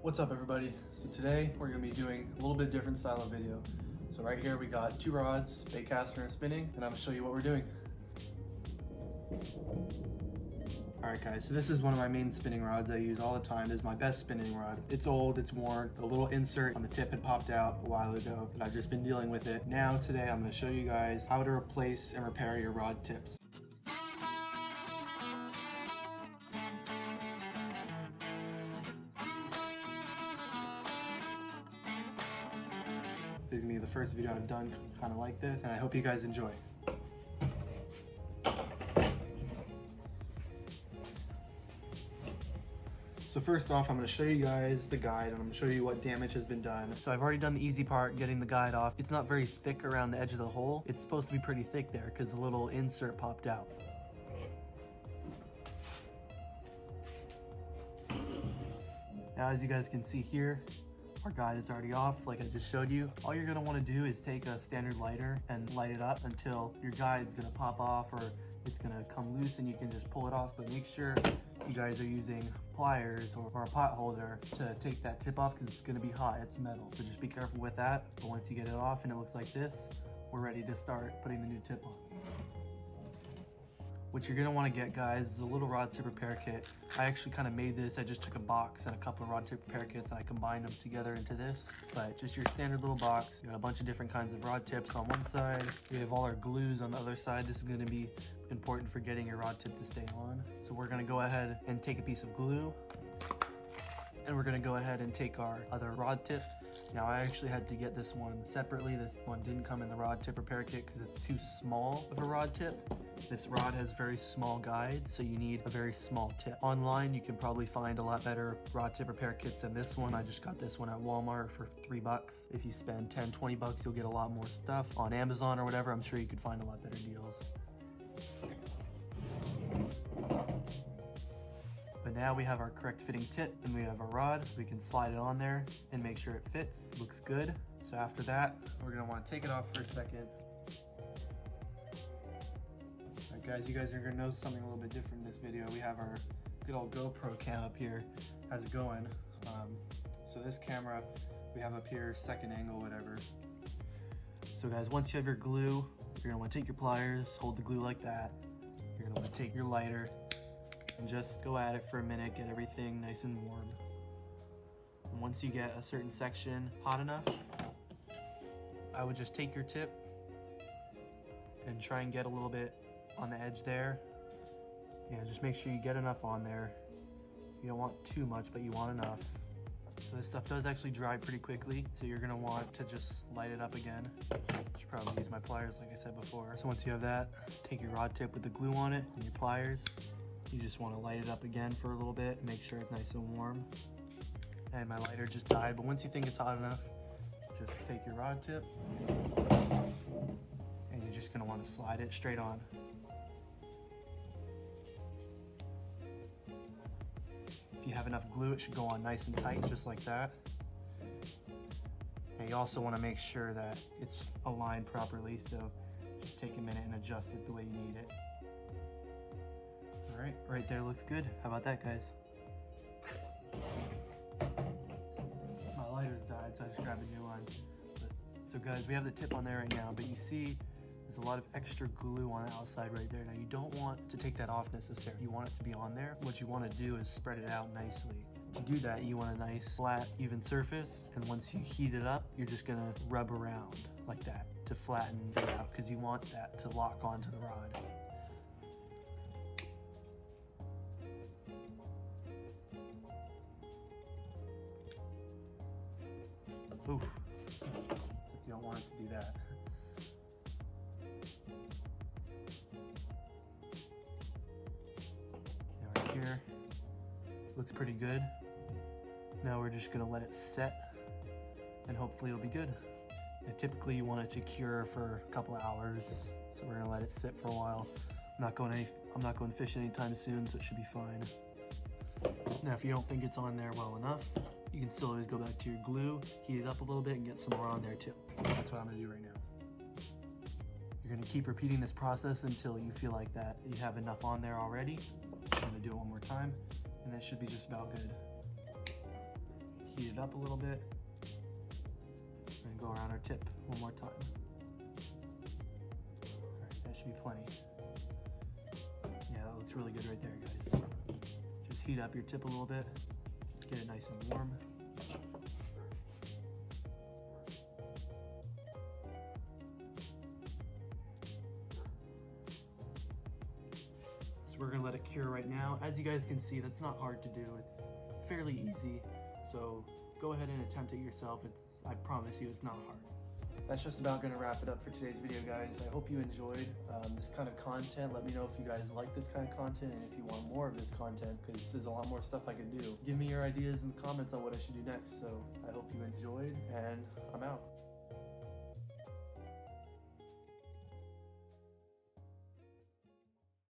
What's up everybody? So today we're going to be doing a little bit different style of video. So right here we got two rods, baitcaster and spinning, and I'm going to show you what we're doing. Alright guys, so this is one of my main spinning rods I use all the time. This is my best spinning rod. It's old, it's worn, the little insert on the tip had popped out a while ago, but I've just been dealing with it. Now today I'm going to show you guys how to replace and repair your rod tips. This is gonna be the first video I've done kind of like this, and I hope you guys enjoy. So first off, I'm gonna show you guys the guide, and I'm gonna show you what damage has been done. So I've already done the easy part, getting the guide off. It's not very thick around the edge of the hole. It's supposed to be pretty thick there because the little insert popped out. Now, as you guys can see here, our guide is already off, like I just showed you. All you're gonna wanna do is take a standard lighter and light it up until your guide's gonna pop off or it's gonna come loose and you can just pull it off. But make sure you guys are using pliers or a pot holder to take that tip off because it's gonna be hot, it's metal. So just be careful with that. But once you get it off and it looks like this, we're ready to start putting the new tip on. What you're gonna wanna get, guys, is a little rod tip repair kit. I actually kind of made this. I just took a box and a couple of rod tip repair kits and I combined them together into this. But just your standard little box. You got a bunch of different kinds of rod tips on one side. We have all our glues on the other side. This is gonna be important for getting your rod tip to stay on. So we're gonna go ahead and take a piece of glue and we're gonna go ahead and take our other rod tip. Now I actually had to get this one separately. This one didn't come in the rod tip repair kit because it's too small of a rod tip. This rod has very small guides, so you need a very small tip. Online, you can probably find a lot better rod tip repair kits than this one. I just got this one at Walmart for $3. If you spend 10, 20 bucks, you'll get a lot more stuff. On Amazon or whatever, I'm sure you could find a lot better deals. But now we have our correct fitting tip and we have our rod. We can slide it on there and make sure it fits. Looks good. So after that, we're gonna wanna take it off for a second. All right guys, you guys are gonna notice something a little bit different in this video. We have our good old GoPro cam up here. How's it going? So this camera we have up here, second angle, whatever. So guys, once you have your glue, you're gonna wanna take your pliers, hold the glue like that. You're gonna wanna take your lighter, and just go at it for a minute, get everything nice and warm. And once you get a certain section hot enough, I would just take your tip and try and get a little bit on the edge there. Yeah, just make sure you get enough on there. You don't want too much, but you want enough. So this stuff does actually dry pretty quickly, so you're gonna want to just light it up again. I should probably use my pliers like I said before. So once you have that, take your rod tip with the glue on it and your pliers. You just want to light it up again for a little bit, make sure it's nice and warm. And my lighter just died, but once you think it's hot enough, just take your rod tip and you're just going to want to slide it straight on. If you have enough glue, it should go on nice and tight, just like that. And you also want to make sure that it's aligned properly, so just take a minute and adjust it the way you need it. All right there looks good. How about that, guys? My lighter's died, so I just grabbed a new one. So guys, we have the tip on there right now, but you see there's a lot of extra glue on the outside right there. Now you don't want to take that off necessarily. You want it to be on there. What you want to do is spread it out nicely. To do that, you want a nice, flat, even surface. And once you heat it up, you're just gonna rub around like that to flatten it out because you want that to lock onto the rod. Oof. You don't want it to do that. Now right here, looks pretty good. Now we're just gonna let it set and hopefully it'll be good. And typically you want it to cure for a couple of hours. So we're gonna let it sit for a while. I'm not going fishing anytime soon, so it should be fine. Now if you don't think it's on there well enough, you can still always go back to your glue, heat it up a little bit, and get some more on there too. That's what I'm gonna do right now. You're gonna keep repeating this process until you feel like that you have enough on there already. I'm gonna do it one more time, and that should be just about good. heat it up a little bit, and go around our tip one more time. Alright, that should be plenty. Yeah, that looks really good right there, guys. Just heat up your tip a little bit, get it nice and warm. So we're gonna let it cure right now. As you guys can see, that's not hard to do. It's fairly easy. So go ahead and attempt it yourself. I promise you it's not hard. That's just about gonna wrap it up for today's video, guys. I hope you enjoyed this kind of content. Let me know if you guys like this kind of content and if you want more of this content, because there's a lot more stuff I could do. Give me your ideas in the comments on what I should do next. So I hope you enjoyed, and I'm out.